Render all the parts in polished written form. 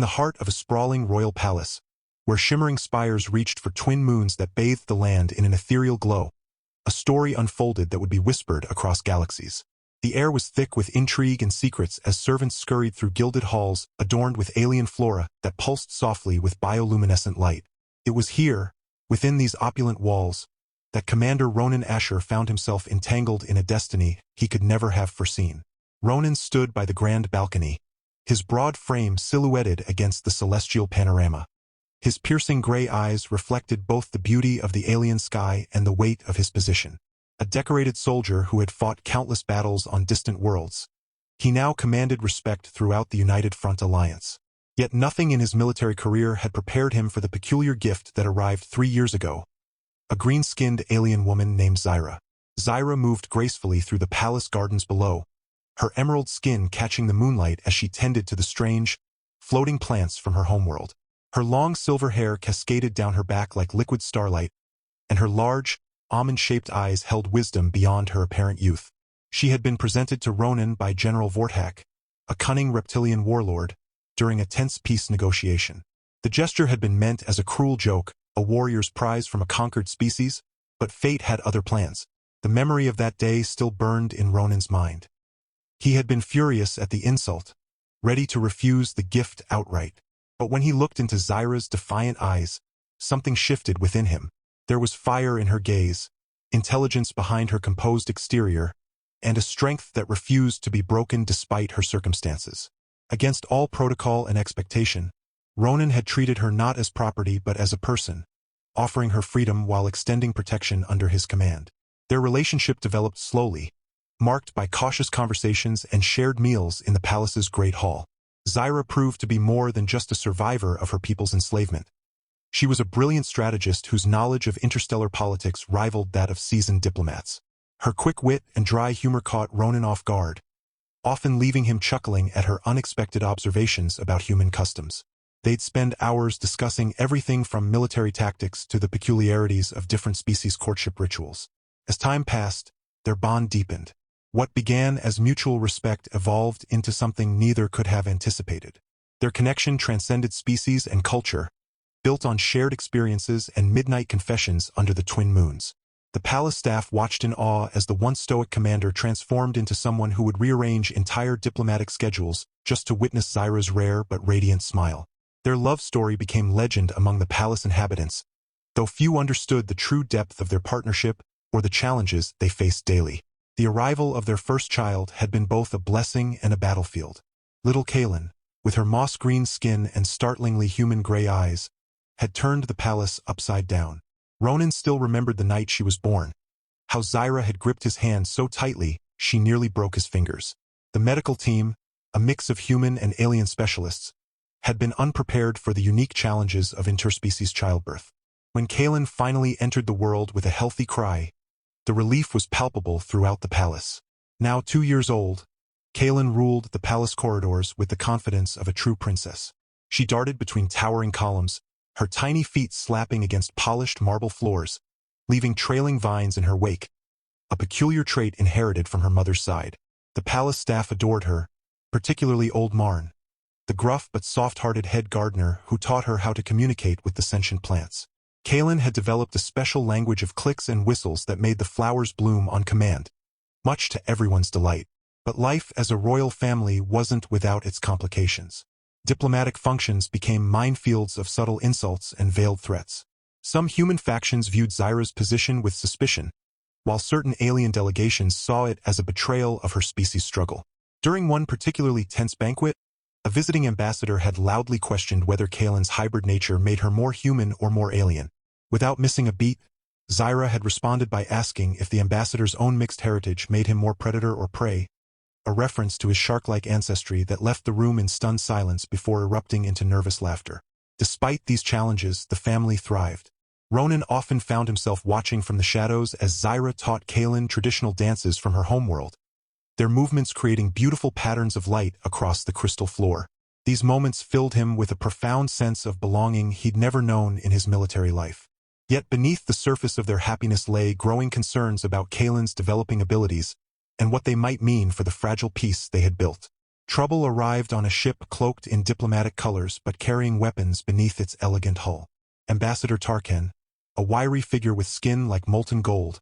in the heart of a sprawling royal palace, where shimmering spires reached for twin moons that bathed the land in an ethereal glow, a story unfolded that would be whispered across galaxies. The air was thick with intrigue and secrets as servants scurried through gilded halls adorned with alien flora that pulsed softly with bioluminescent light. It was here, within these opulent walls, that Commander Ronan Asher found himself entangled in a destiny he could never have foreseen. Ronan stood by the grand balcony, his broad frame silhouetted against the celestial panorama. His piercing gray eyes reflected both the beauty of the alien sky and the weight of his position. A decorated soldier who had fought countless battles on distant worlds, he now commanded respect throughout the United Front Alliance. Yet nothing in his military career had prepared him for the peculiar gift that arrived 3 years ago. A green-skinned alien woman named Zyra. Zyra moved gracefully through the palace gardens below, her emerald skin catching the moonlight as she tended to the strange, floating plants from her homeworld. Her long silver hair cascaded down her back like liquid starlight, and her large, almond-shaped eyes held wisdom beyond her apparent youth. She had been presented to Ronan by General Vortak, a cunning reptilian warlord, during a tense peace negotiation. The gesture had been meant as a cruel joke, a warrior's prize from a conquered species, but fate had other plans. The memory of that day still burned in Ronan's mind. He had been furious at the insult, ready to refuse the gift outright. But when he looked into Zyra's defiant eyes, something shifted within him. There was fire in her gaze, intelligence behind her composed exterior, and a strength that refused to be broken despite her circumstances. Against all protocol and expectation, Ronan had treated her not as property but as a person, offering her freedom while extending protection under his command. Their relationship developed slowly, marked by cautious conversations and shared meals in the palace's great hall. Zyra proved to be more than just a survivor of her people's enslavement. She was a brilliant strategist whose knowledge of interstellar politics rivaled that of seasoned diplomats. Her quick wit and dry humor caught Ronan off guard, often leaving him chuckling at her unexpected observations about human customs. They'd spend hours discussing everything from military tactics to the peculiarities of different species' courtship rituals. As time passed, their bond deepened. What began as mutual respect evolved into something neither could have anticipated. Their connection transcended species and culture, built on shared experiences and midnight confessions under the twin moons. The palace staff watched in awe as the once stoic commander transformed into someone who would rearrange entire diplomatic schedules just to witness Zyra's rare but radiant smile. Their love story became legend among the palace inhabitants, though few understood the true depth of their partnership or the challenges they faced daily. The arrival of their first child had been both a blessing and a battlefield. Little Kaylin, with her moss-green skin and startlingly human gray eyes, had turned the palace upside down. Ronan still remembered the night she was born, how Zyra had gripped his hand so tightly she nearly broke his fingers. The medical team, a mix of human and alien specialists, had been unprepared for the unique challenges of interspecies childbirth. When Kaylin finally entered the world with a healthy cry, the relief was palpable throughout the palace. Now 2 years old, Kaylin ruled the palace corridors with the confidence of a true princess. She darted between towering columns, her tiny feet slapping against polished marble floors, leaving trailing vines in her wake, a peculiar trait inherited from her mother's side. The palace staff adored her, particularly old Marn, the gruff but soft-hearted head gardener who taught her how to communicate with the sentient plants. Kaylin had developed a special language of clicks and whistles that made the flowers bloom on command, much to everyone's delight. But life as a royal family wasn't without its complications. Diplomatic functions became minefields of subtle insults and veiled threats. Some human factions viewed Zyra's position with suspicion, while certain alien delegations saw it as a betrayal of her species' struggle. During one particularly tense banquet, a visiting ambassador had loudly questioned whether Kaylin's hybrid nature made her more human or more alien. Without missing a beat, Zyra had responded by asking if the ambassador's own mixed heritage made him more predator or prey, a reference to his shark-like ancestry that left the room in stunned silence before erupting into nervous laughter. Despite these challenges, the family thrived. Ronan often found himself watching from the shadows as Zyra taught Kaylin traditional dances from her homeworld, their movements creating beautiful patterns of light across the crystal floor. These moments filled him with a profound sense of belonging he'd never known in his military life. Yet beneath the surface of their happiness lay growing concerns about Kaylin's developing abilities and what they might mean for the fragile peace they had built. Trouble arrived on a ship cloaked in diplomatic colors but carrying weapons beneath its elegant hull. Ambassador Tarkan, a wiry figure with skin like molten gold,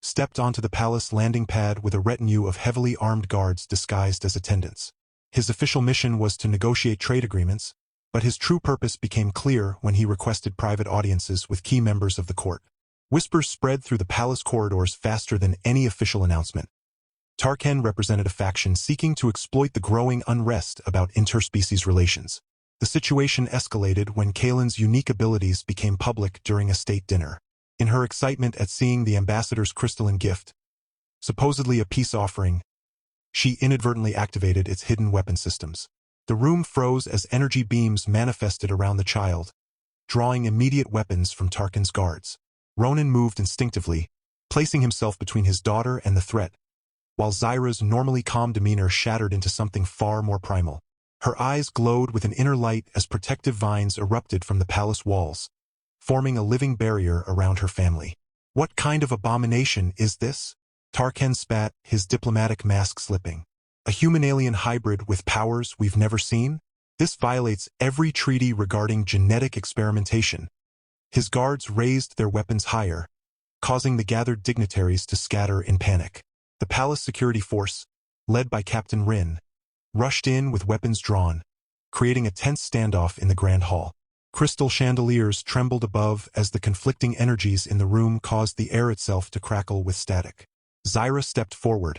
stepped onto the palace landing pad with a retinue of heavily armed guards disguised as attendants. His official mission was to negotiate trade agreements, but his true purpose became clear when he requested private audiences with key members of the court. Whispers spread through the palace corridors faster than any official announcement. Tarkan represented a faction seeking to exploit the growing unrest about interspecies relations. The situation escalated when Kaelin's unique abilities became public during a state dinner. In her excitement at seeing the ambassador's crystalline gift, supposedly a peace offering, she inadvertently activated its hidden weapon systems. The room froze as energy beams manifested around the child, drawing immediate weapons from Tarkan's guards. Ronan moved instinctively, placing himself between his daughter and the threat, while Zyra's normally calm demeanor shattered into something far more primal. Her eyes glowed with an inner light as protective vines erupted from the palace walls, forming a living barrier around her family. What kind of abomination is this? Tarkan spat, his diplomatic mask slipping. A human-alien hybrid with powers we've never seen? This violates every treaty regarding genetic experimentation. His guards raised their weapons higher, causing the gathered dignitaries to scatter in panic. The palace security force, led by Captain Rin, rushed in with weapons drawn, creating a tense standoff in the grand hall. Crystal chandeliers trembled above as the conflicting energies in the room caused the air itself to crackle with static. Zyra stepped forward,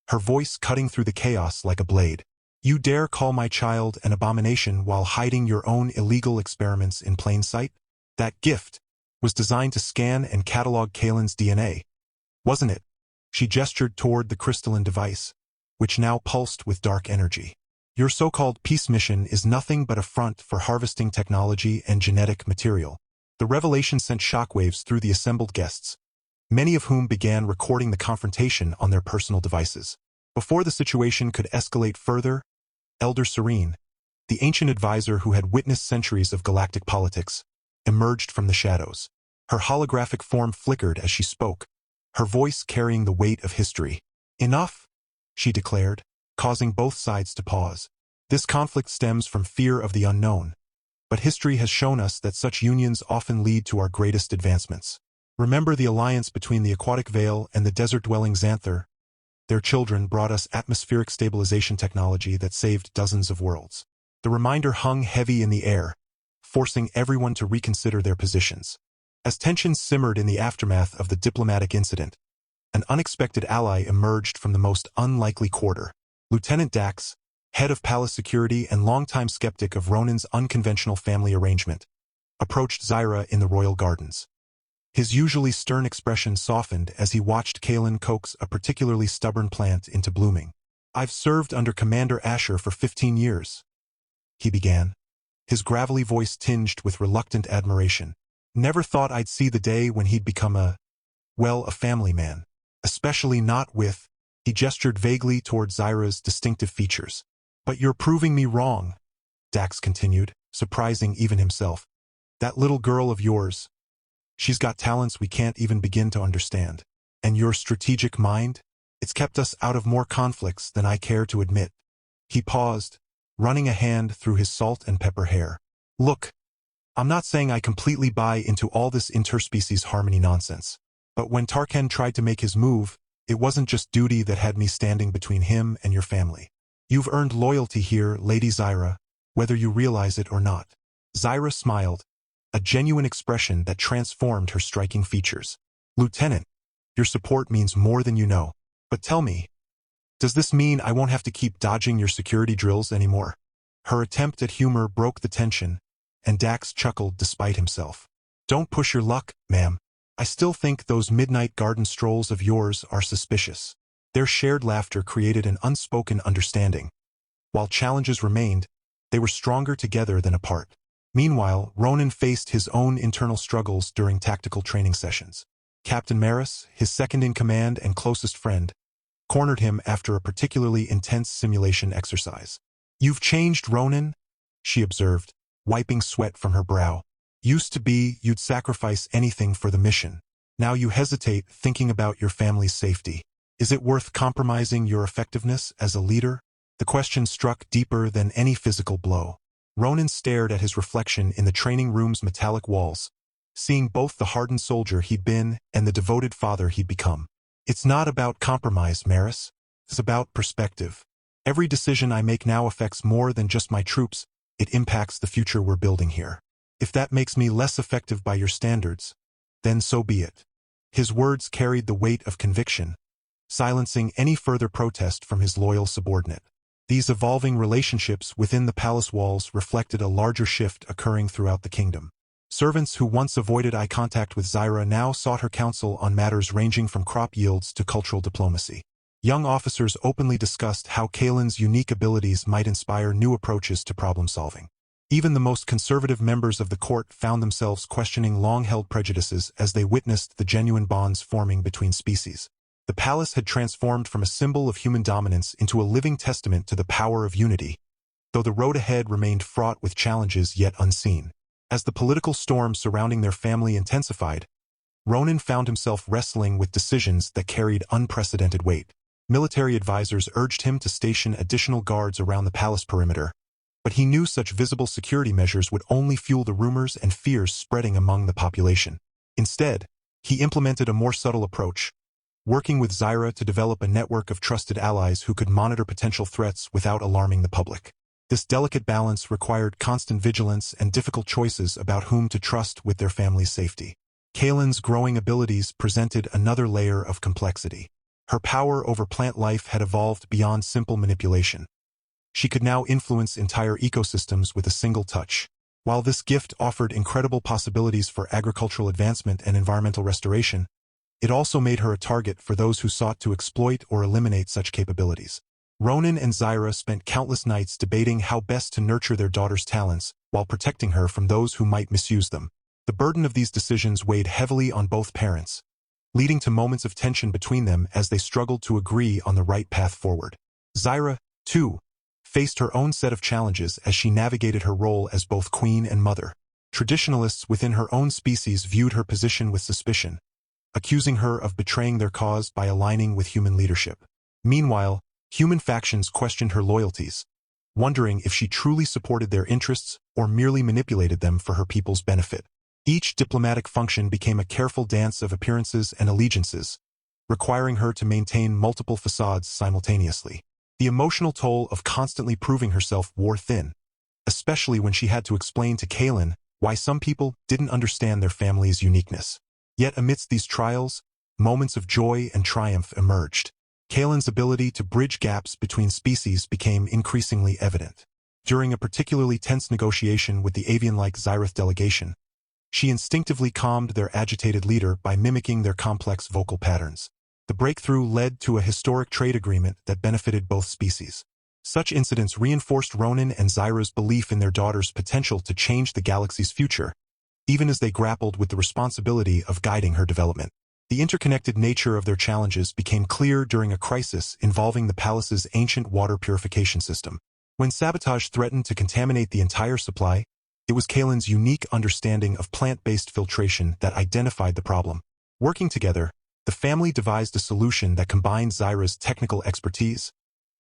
her voice cutting through the chaos like a blade. You dare call my child an abomination while hiding your own illegal experiments in plain sight? That gift was designed to scan and catalog Kaelin's DNA, wasn't it? She gestured toward the crystalline device, which now pulsed with dark energy. Your so-called peace mission is nothing but a front for harvesting technology and genetic material. The revelation sent shockwaves through the assembled guests, many of whom began recording the confrontation on their personal devices. Before the situation could escalate further, Elder Serene, the ancient advisor who had witnessed centuries of galactic politics, emerged from the shadows. Her holographic form flickered as she spoke, her voice carrying the weight of history. Enough, she declared, causing both sides to pause. This conflict stems from fear of the unknown, but history has shown us that such unions often lead to our greatest advancements. Remember the alliance between the aquatic Veil and the desert-dwelling Xanther? Their children brought us atmospheric stabilization technology that saved dozens of worlds. The reminder hung heavy in the air, forcing everyone to reconsider their positions. As tensions simmered in the aftermath of the diplomatic incident, an unexpected ally emerged from the most unlikely quarter. Lieutenant Dax, head of palace security and longtime skeptic of Ronan's unconventional family arrangement, approached Zyra in the royal gardens. His usually stern expression softened as he watched Kaelin coax a particularly stubborn plant into blooming. I've served under Commander Asher for 15 years, he began, his gravelly voice tinged with reluctant admiration. Never thought I'd see the day when he'd become a family man. Especially not with, he gestured vaguely toward Zyra's distinctive features. But you're proving me wrong, Dax continued, surprising even himself. That little girl of yours, she's got talents we can't even begin to understand. And your strategic mind? It's kept us out of more conflicts than I care to admit. He paused, running a hand through his salt and pepper hair. Look, I'm not saying I completely buy into all this interspecies harmony nonsense. But when Tarkan tried to make his move, it wasn't just duty that had me standing between him and your family. You've earned loyalty here, Lady Zyra, whether you realize it or not. Zyra smiled, a genuine expression that transformed her striking features. Lieutenant, your support means more than you know. But tell me, does this mean I won't have to keep dodging your security drills anymore? Her attempt at humor broke the tension, and Dax chuckled despite himself. Don't push your luck, ma'am. I still think those midnight garden strolls of yours are suspicious. Their shared laughter created an unspoken understanding. While challenges remained, they were stronger together than apart. Meanwhile, Ronan faced his own internal struggles during tactical training sessions. Captain Maris, his second-in-command and closest friend, cornered him after a particularly intense simulation exercise. You've changed, Ronan, she observed, wiping sweat from her brow. Used to be you'd sacrifice anything for the mission. Now you hesitate thinking about your family's safety. Is it worth compromising your effectiveness as a leader? The question struck deeper than any physical blow. Ronan stared at his reflection in the training room's metallic walls, seeing both the hardened soldier he'd been and the devoted father he'd become. It's not about compromise, Maris. It's about perspective. Every decision I make now affects more than just my troops. It impacts the future we're building here. If that makes me less effective by your standards, then so be it. His words carried the weight of conviction, silencing any further protest from his loyal subordinate. These evolving relationships within the palace walls reflected a larger shift occurring throughout the kingdom. Servants who once avoided eye contact with Zyra now sought her counsel on matters ranging from crop yields to cultural diplomacy. Young officers openly discussed how Kaelin's unique abilities might inspire new approaches to problem-solving. Even the most conservative members of the court found themselves questioning long-held prejudices as they witnessed the genuine bonds forming between species. The palace had transformed from a symbol of human dominance into a living testament to the power of unity, though the road ahead remained fraught with challenges yet unseen. As the political storm surrounding their family intensified, Ronan found himself wrestling with decisions that carried unprecedented weight. Military advisors urged him to station additional guards around the palace perimeter, but he knew such visible security measures would only fuel the rumors and fears spreading among the population. Instead, he implemented a more subtle approach, working with Zyra to develop a network of trusted allies who could monitor potential threats without alarming the public. This delicate balance required constant vigilance and difficult choices about whom to trust with their family's safety. Kaelin's growing abilities presented another layer of complexity. Her power over plant life had evolved beyond simple manipulation. She could now influence entire ecosystems with a single touch. While this gift offered incredible possibilities for agricultural advancement and environmental restoration, it also made her a target for those who sought to exploit or eliminate such capabilities. Ronan and Zyra spent countless nights debating how best to nurture their daughter's talents while protecting her from those who might misuse them. The burden of these decisions weighed heavily on both parents, leading to moments of tension between them as they struggled to agree on the right path forward. Zyra, too, faced her own set of challenges as she navigated her role as both queen and mother. Traditionalists within her own species viewed her position with suspicion, accusing her of betraying their cause by aligning with human leadership. Meanwhile, human factions questioned her loyalties, wondering if she truly supported their interests or merely manipulated them for her people's benefit. Each diplomatic function became a careful dance of appearances and allegiances, requiring her to maintain multiple facades simultaneously. The emotional toll of constantly proving herself wore thin, especially when she had to explain to Kaelin why some people didn't understand their family's uniqueness. Yet amidst these trials, moments of joy and triumph emerged. Kaelin's ability to bridge gaps between species became increasingly evident. During a particularly tense negotiation with the avian-like Zyrith delegation, she instinctively calmed their agitated leader by mimicking their complex vocal patterns. The breakthrough led to a historic trade agreement that benefited both species. Such incidents reinforced Ronan and Zyra's belief in their daughter's potential to change the galaxy's future, even as they grappled with the responsibility of guiding her development. The interconnected nature of their challenges became clear during a crisis involving the palace's ancient water purification system. When sabotage threatened to contaminate the entire supply, it was Kaelin's unique understanding of plant-based filtration that identified the problem. Working together, the family devised a solution that combined Zyra's technical expertise,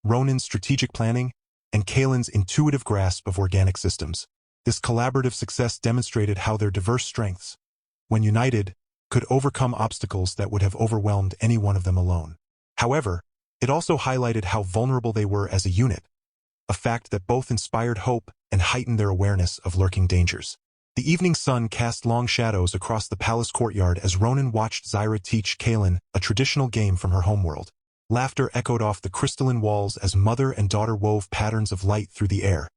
Ronan's strategic planning, and Kaelin's intuitive grasp of organic systems. This collaborative success demonstrated how their diverse strengths, when united, could overcome obstacles that would have overwhelmed any one of them alone. However, it also highlighted how vulnerable they were as a unit, a fact that both inspired hope and heightened their awareness of lurking dangers. The evening sun cast long shadows across the palace courtyard as Ronan watched Zyra teach Kaelin a traditional game from her homeworld. Laughter echoed off the crystalline walls as mother and daughter wove patterns of light through the air,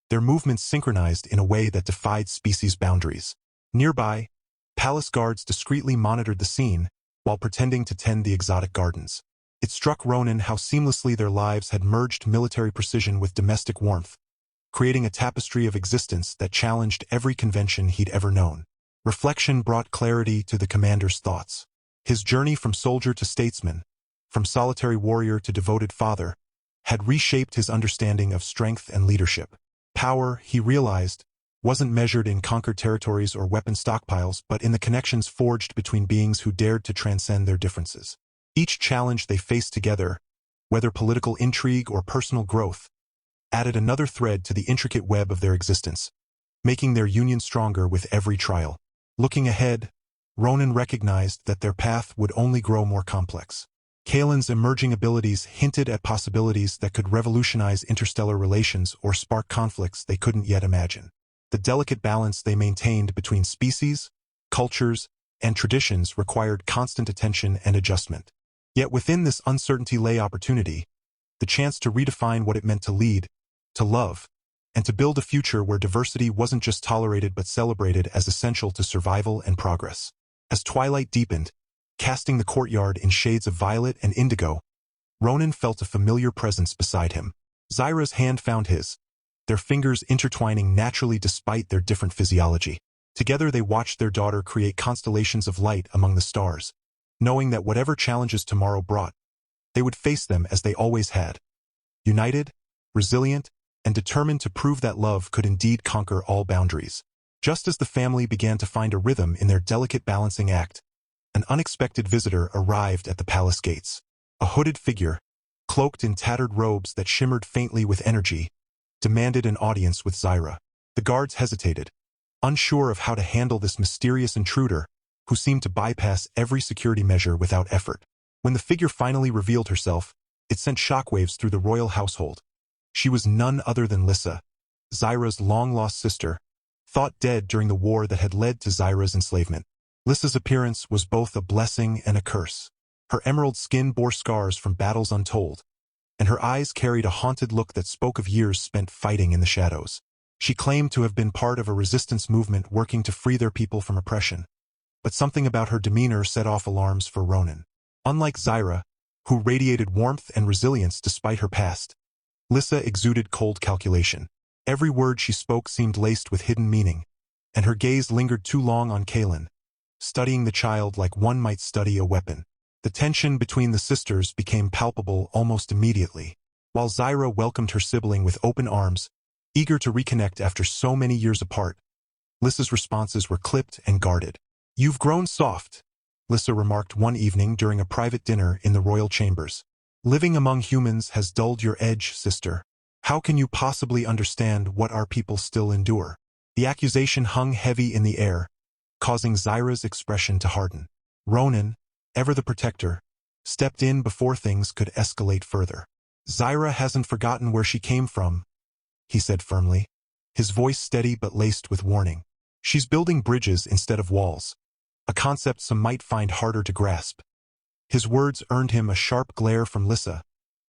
their movements synchronized in a way that defied species boundaries. Nearby, palace guards discreetly monitored the scene while pretending to tend the exotic gardens. It struck Ronan how seamlessly their lives had merged military precision with domestic warmth, creating a tapestry of existence that challenged every convention he'd ever known. Reflection brought clarity to the commander's thoughts. His journey from soldier to statesman, from solitary warrior to devoted father, had reshaped his understanding of strength and leadership. Power, he realized, wasn't measured in conquered territories or weapon stockpiles, but in the connections forged between beings who dared to transcend their differences. Each challenge they faced together, whether political intrigue or personal growth, added another thread to the intricate web of their existence, making their union stronger with every trial. Looking ahead, Ronan recognized that their path would only grow more complex. Kaelin's emerging abilities hinted at possibilities that could revolutionize interstellar relations or spark conflicts they couldn't yet imagine. The delicate balance they maintained between species, cultures, and traditions required constant attention and adjustment. Yet within this uncertainty lay opportunity, the chance to redefine what it meant to lead, to love, and to build a future where diversity wasn't just tolerated but celebrated as essential to survival and progress. As twilight deepened, casting the courtyard in shades of violet and indigo, Ronan felt a familiar presence beside him. Zyra's hand found his, their fingers intertwining naturally despite their different physiology. Together they watched their daughter create constellations of light among the stars, knowing that whatever challenges tomorrow brought, they would face them as they always had. United, resilient, and determined to prove that love could indeed conquer all boundaries. Just as the family began to find a rhythm in their delicate balancing act, an unexpected visitor arrived at the palace gates. A hooded figure, cloaked in tattered robes that shimmered faintly with energy, demanded an audience with Zyra. The guards hesitated, unsure of how to handle this mysterious intruder who seemed to bypass every security measure without effort. When the figure finally revealed herself, it sent shockwaves through the royal household. She was none other than Lissa, Zyra's long-lost sister, thought dead during the war that had led to Zyra's enslavement. Lissa's appearance was both a blessing and a curse. Her emerald skin bore scars from battles untold, and her eyes carried a haunted look that spoke of years spent fighting in the shadows. She claimed to have been part of a resistance movement working to free their people from oppression. But something about her demeanor set off alarms for Ronan. Unlike Zyra, who radiated warmth and resilience despite her past, Lissa exuded cold calculation. Every word she spoke seemed laced with hidden meaning, and her gaze lingered too long on Kaelin, studying the child like one might study a weapon. The tension between the sisters became palpable almost immediately. While Zyra welcomed her sibling with open arms, eager to reconnect after so many years apart, Lissa's responses were clipped and guarded. "You've grown soft," Lissa remarked one evening during a private dinner in the royal chambers. "Living among humans has dulled your edge, sister. How can you possibly understand what our people still endure?" The accusation hung heavy in the air, causing Zyra's expression to harden. Ronan, ever the protector, stepped in before things could escalate further. "Zyra hasn't forgotten where she came from," he said firmly, his voice steady but laced with warning. "She's building bridges instead of walls, a concept some might find harder to grasp." His words earned him a sharp glare from Lissa,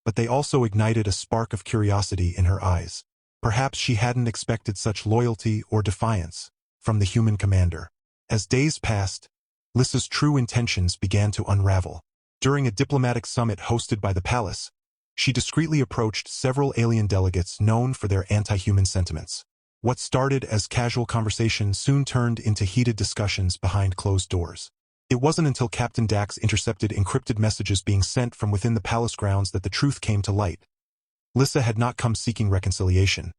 but they also ignited a spark of curiosity in her eyes. Perhaps she hadn't expected such loyalty or defiance from the human commander. As days passed, Lissa's true intentions began to unravel. During a diplomatic summit hosted by the palace, she discreetly approached several alien delegates known for their anti-human sentiments. What started as casual conversation soon turned into heated discussions behind closed doors. It wasn't until Captain Dax intercepted encrypted messages being sent from within the palace grounds that the truth came to light. Lissa had not come seeking reconciliation.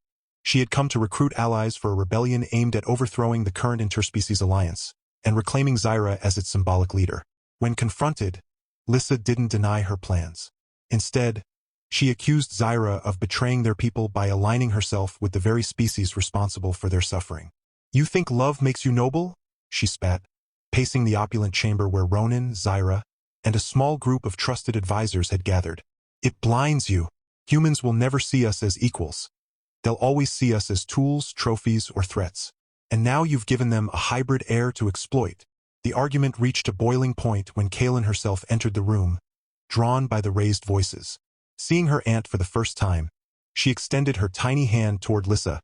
She had come to recruit allies for a rebellion aimed at overthrowing the current interspecies alliance and reclaiming Zyra as its symbolic leader. When confronted, Lissa didn't deny her plans. Instead, she accused Zyra of betraying their people by aligning herself with the very species responsible for their suffering. "You think love makes you noble?" she spat, pacing the opulent chamber where Ronan, Zyra, and a small group of trusted advisors had gathered. "It blinds you. Humans will never see us as equals. They'll always see us as tools, trophies, or threats. And now you've given them a hybrid heir to exploit." The argument reached a boiling point when Kaelin herself entered the room, drawn by the raised voices. Seeing her aunt for the first time, she extended her tiny hand toward Lissa,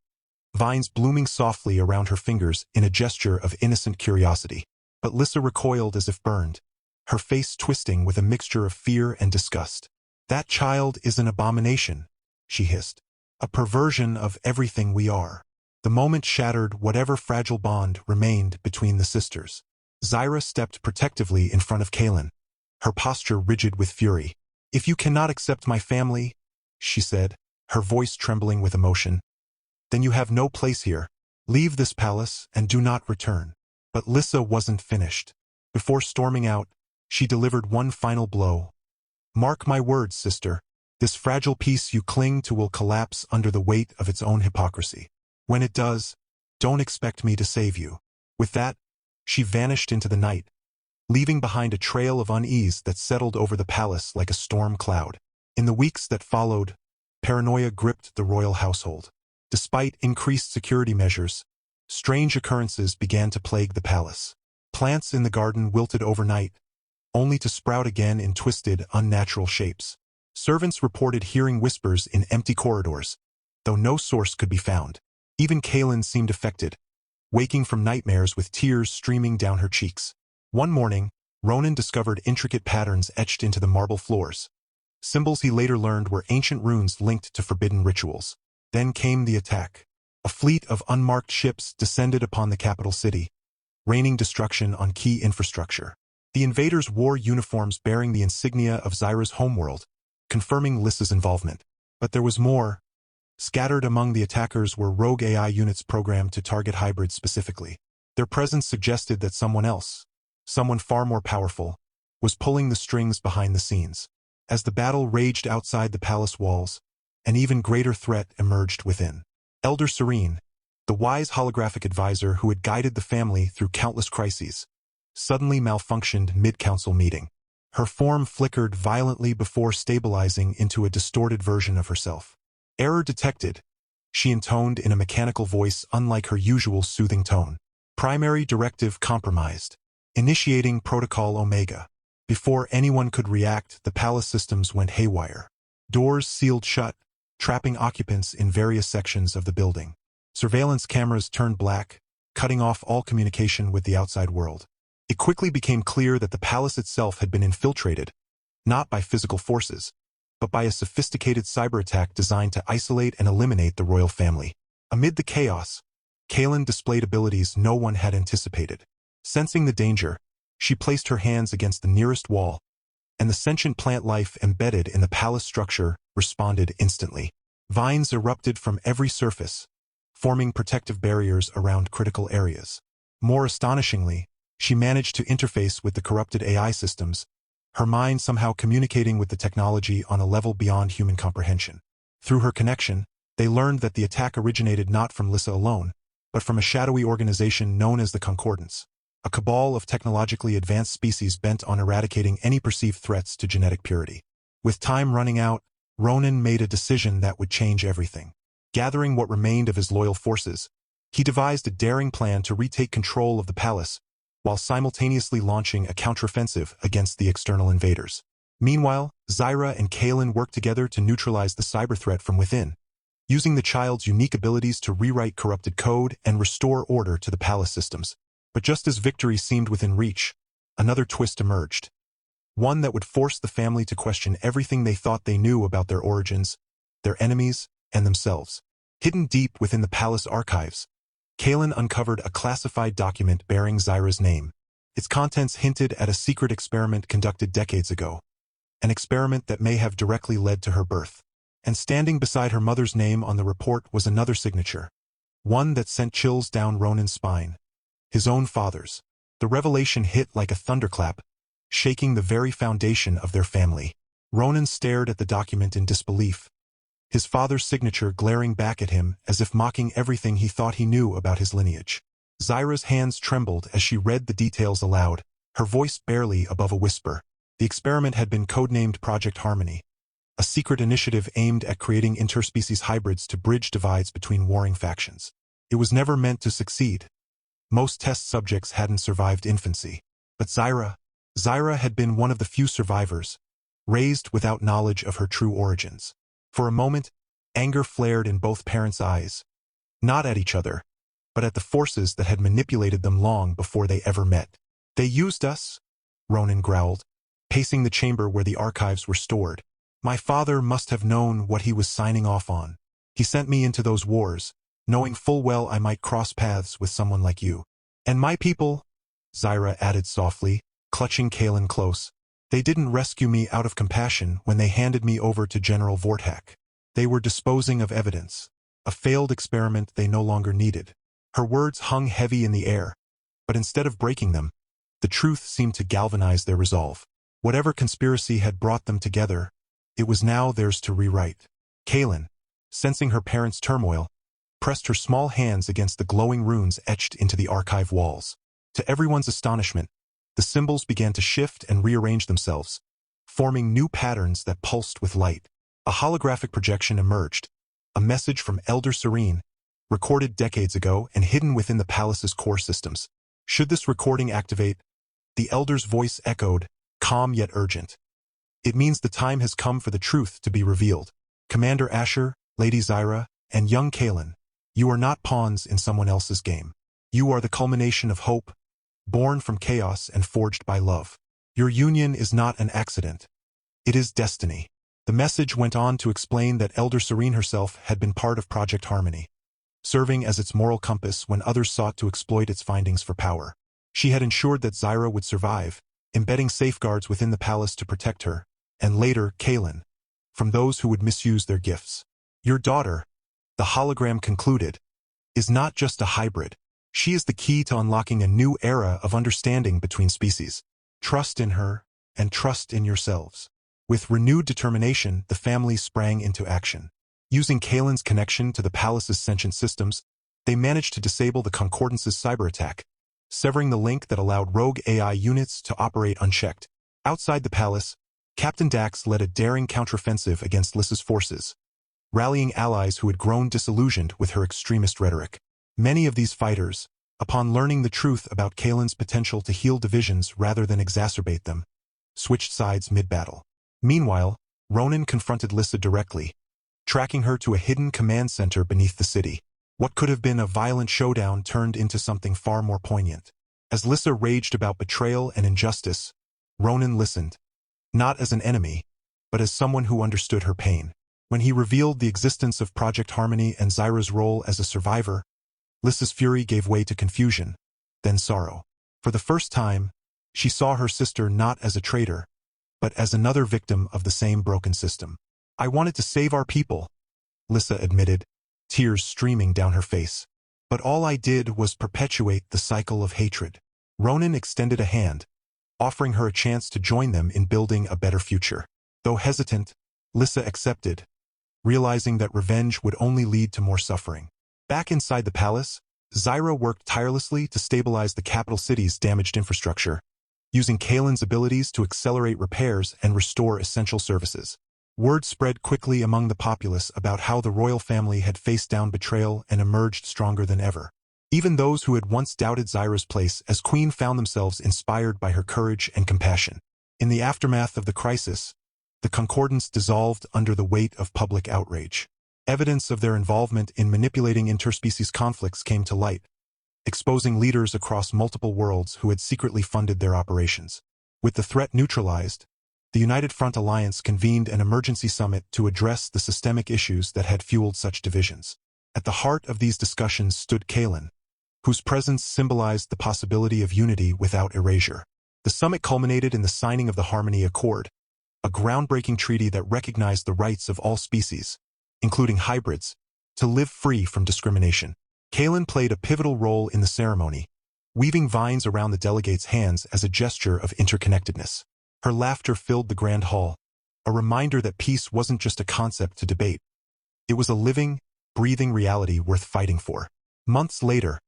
vines blooming softly around her fingers in a gesture of innocent curiosity. But Lissa recoiled as if burned, her face twisting with a mixture of fear and disgust. "That child is an abomination," she hissed. "A perversion of everything we are." The moment shattered whatever fragile bond remained between the sisters. Zyra stepped protectively in front of Kaelin, her posture rigid with fury. "If you cannot accept my family," she said, her voice trembling with emotion, "then you have no place here. Leave this palace and do not return." But Lissa wasn't finished. Before storming out, she delivered one final blow. "Mark my words, sister. This fragile piece you cling to will collapse under the weight of its own hypocrisy. When it does, don't expect me to save you." With that, she vanished into the night, leaving behind a trail of unease that settled over the palace like a storm cloud. In the weeks that followed, paranoia gripped the royal household. Despite increased security measures, strange occurrences began to plague the palace. Plants in the garden wilted overnight, only to sprout again in twisted, unnatural shapes. Servants reported hearing whispers in empty corridors, though no source could be found. Even Kaylin seemed affected, waking from nightmares with tears streaming down her cheeks. One morning, Ronan discovered intricate patterns etched into the marble floors. Symbols he later learned were ancient runes linked to forbidden rituals. Then came the attack. A fleet of unmarked ships descended upon the capital city, raining destruction on key infrastructure. The invaders wore uniforms bearing the insignia of Zyra's homeworld, confirming Lissa's involvement. But there was more. Scattered among the attackers were rogue AI units programmed to target hybrids specifically. Their presence suggested that someone else, someone far more powerful, was pulling the strings behind the scenes. As the battle raged outside the palace walls, an even greater threat emerged within. Elder Serene, the wise holographic advisor who had guided the family through countless crises, suddenly malfunctioned mid-council meeting. Her form flickered violently before stabilizing into a distorted version of herself. "Error detected," she intoned in a mechanical voice unlike her usual soothing tone. "Primary directive compromised. Initiating Protocol Omega." Before anyone could react, the palace systems went haywire. Doors sealed shut, trapping occupants in various sections of the building. Surveillance cameras turned black, cutting off all communication with the outside world. It quickly became clear that the palace itself had been infiltrated, not by physical forces, but by a sophisticated cyber attack designed to isolate and eliminate the royal family. Amid the chaos, Kaylin displayed abilities no one had anticipated. Sensing the danger, she placed her hands against the nearest wall, and the sentient plant life embedded in the palace structure responded instantly. Vines erupted from every surface, forming protective barriers around critical areas. More astonishingly, she managed to interface with the corrupted AI systems, her mind somehow communicating with the technology on a level beyond human comprehension. Through her connection, they learned that the attack originated not from Lissa alone, but from a shadowy organization known as the Concordance, a cabal of technologically advanced species bent on eradicating any perceived threats to genetic purity. With time running out, Ronan made a decision that would change everything. Gathering what remained of his loyal forces, he devised a daring plan to retake control of the palace, while simultaneously launching a counteroffensive against the external invaders. Meanwhile, Zyra and Kaylin worked together to neutralize the cyber threat from within, using the child's unique abilities to rewrite corrupted code and restore order to the palace systems. But just as victory seemed within reach, another twist emerged. One that would force the family to question everything they thought they knew about their origins, their enemies, and themselves. Hidden deep within the palace archives, Kaylin uncovered a classified document bearing Zyra's name. Its contents hinted at a secret experiment conducted decades ago, an experiment that may have directly led to her birth. And standing beside her mother's name on the report was another signature, one that sent chills down Ronan's spine. His own father's. The revelation hit like a thunderclap, shaking the very foundation of their family. Ronan stared at the document in disbelief, his father's signature glaring back at him as if mocking everything he thought he knew about his lineage. Zyra's hands trembled as she read the details aloud, her voice barely above a whisper. The experiment had been codenamed Project Harmony, a secret initiative aimed at creating interspecies hybrids to bridge divides between warring factions. It was never meant to succeed. Most test subjects hadn't survived infancy. But Zyra had been one of the few survivors, raised without knowledge of her true origins. For a moment, anger flared in both parents' eyes, not at each other, but at the forces that had manipulated them long before they ever met. "They used us," Ronan growled, pacing the chamber where the archives were stored. "My father must have known what he was signing off on. He sent me into those wars, knowing full well I might cross paths with someone like you. And my people," Zyra added softly, clutching Kaylin close, "they didn't rescue me out of compassion when they handed me over to General Vortak. They were disposing of evidence, a failed experiment they no longer needed." Her words hung heavy in the air, but instead of breaking them, the truth seemed to galvanize their resolve. Whatever conspiracy had brought them together, It was now theirs to rewrite. Kaelin, sensing her parents' turmoil, pressed her small hands against the glowing runes etched into the archive walls. To everyone's astonishment, the symbols began to shift and rearrange themselves, forming new patterns that pulsed with light. A holographic projection emerged, a message from Elder Serene, recorded decades ago and hidden within the palace's core systems. Should this recording activate? The Elder's voice echoed, calm yet urgent. It means the time has come for the truth to be revealed. Commander Asher, Lady Zyra, and young Kaelin, you are not pawns in someone else's game. You are the culmination of hope, born from chaos and forged by love. Your union is not an accident. It is destiny. The message went on to explain that Elder Serene herself had been part of Project Harmony, serving as its moral compass when others sought to exploit its findings for power. She had ensured that Zyra would survive, embedding safeguards within the palace to protect her, and later, Kaelin, from those who would misuse their gifts. Your daughter, the hologram concluded, is not just a hybrid. She is the key to unlocking a new era of understanding between species. Trust in her, and trust in yourselves. With renewed determination, the family sprang into action. Using Kaelin's connection to the palace's sentient systems, they managed to disable the Concordance's cyber attack, severing the link that allowed rogue AI units to operate unchecked. Outside the palace, Captain Dax led a daring counteroffensive against Lissa's forces, rallying allies who had grown disillusioned with her extremist rhetoric. Many of these fighters, upon learning the truth about Kaelin's potential to heal divisions rather than exacerbate them, switched sides mid-battle. Meanwhile, Ronan confronted Lissa directly, tracking her to a hidden command center beneath the city. What could have been a violent showdown turned into something far more poignant. As Lissa raged about betrayal and injustice, Ronan listened, not as an enemy, but as someone who understood her pain. When he revealed the existence of Project Harmony and Zyra's role as a survivor, Lissa's fury gave way to confusion, then sorrow. For the first time, she saw her sister not as a traitor, but as another victim of the same broken system. I wanted to save our people, Lissa admitted, tears streaming down her face. But all I did was perpetuate the cycle of hatred. Ronan extended a hand, offering her a chance to join them in building a better future. Though hesitant, Lissa accepted, realizing that revenge would only lead to more suffering. Back inside the palace, Zyra worked tirelessly to stabilize the capital city's damaged infrastructure, using Kaelin's abilities to accelerate repairs and restore essential services. Word spread quickly among the populace about how the royal family had faced down betrayal and emerged stronger than ever. Even those who had once doubted Zyra's place as queen found themselves inspired by her courage and compassion. In the aftermath of the crisis, the Concordance dissolved under the weight of public outrage. Evidence of their involvement in manipulating interspecies conflicts came to light, exposing leaders across multiple worlds who had secretly funded their operations. With the threat neutralized, the United Front Alliance convened an emergency summit to address the systemic issues that had fueled such divisions. At the heart of these discussions stood Kaelin, whose presence symbolized the possibility of unity without erasure. The summit culminated in the signing of the Harmony Accord, a groundbreaking treaty that recognized the rights of all species, including hybrids, to live free from discrimination. Kaelin played a pivotal role in the ceremony, weaving vines around the delegates' hands as a gesture of interconnectedness. Her laughter filled the grand hall, a reminder that peace wasn't just a concept to debate. It was a living, breathing reality worth fighting for. Months later,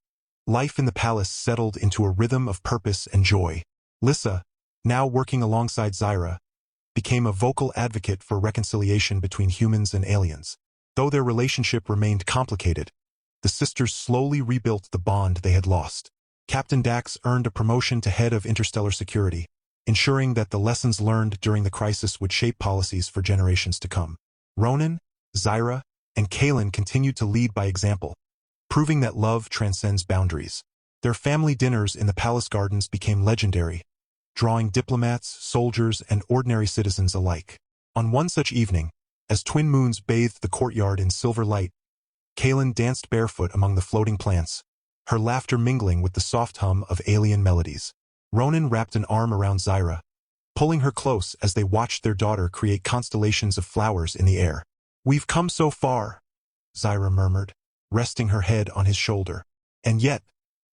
life in the palace settled into a rhythm of purpose and joy. Lissa, now working alongside Zyra, became a vocal advocate for reconciliation between humans and aliens. Though their relationship remained complicated, the sisters slowly rebuilt the bond they had lost. Captain Dax earned a promotion to head of interstellar security, ensuring that the lessons learned during the crisis would shape policies for generations to come. Ronan, Zyra, and Kaelin continued to lead by example, proving that love transcends boundaries. Their family dinners in the palace gardens became legendary, drawing diplomats, soldiers, and ordinary citizens alike. On one such evening, as twin moons bathed the courtyard in silver light, Kaelin danced barefoot among the floating plants, her laughter mingling with the soft hum of alien melodies. Ronan wrapped an arm around Zyra, pulling her close as they watched their daughter create constellations of flowers in the air. "We've come so far," Zyra murmured, resting her head on his shoulder. "And yet,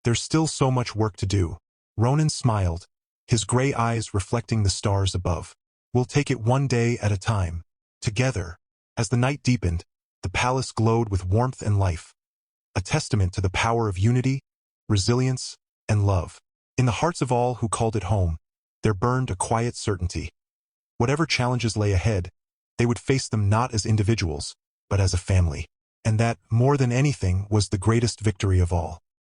there's still so much work to do." Ronan smiled, his gray eyes reflecting the stars above. "We'll take it one day at a time." Together, as the night deepened, the palace glowed with warmth and life, a testament to the power of unity, resilience, and love. In the hearts of all who called it home, there burned a quiet certainty. Whatever challenges lay ahead, they would face them not as individuals, but as a family. And that, more than anything, was the greatest victory of all.